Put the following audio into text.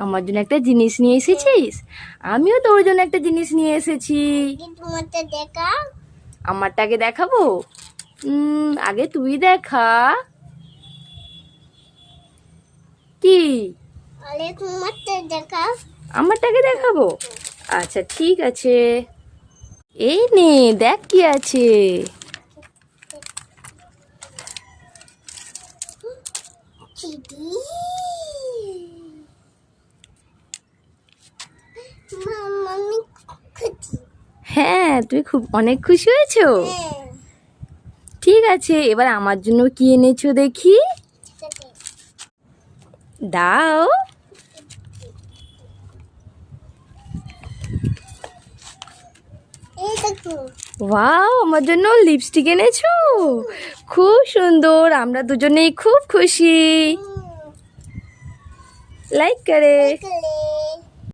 আমার জন্য একটা জিনিস নিয়ে এসেছিস? আমিও তোর জন্য একটা জিনিস নিয়ে এসেছি। আমারটাকে দেখাবো? আগে তুই দেখা। কি? আমারটাকে দেখাবো? আচ্ছা ঠিক আছে, এই নে দেখ কি আছে। হ্যাঁ, তুমি অনেক খুশি হয়েছো? ঠিক আছে, এবার আমার জন্য কি এনেছো দেখি, দাও। ওয়াও, আমার জন্য লিপস্টিক এনেছো, খুব সুন্দর। আমরা দুজনেই খুব খুশি। লাইক করে।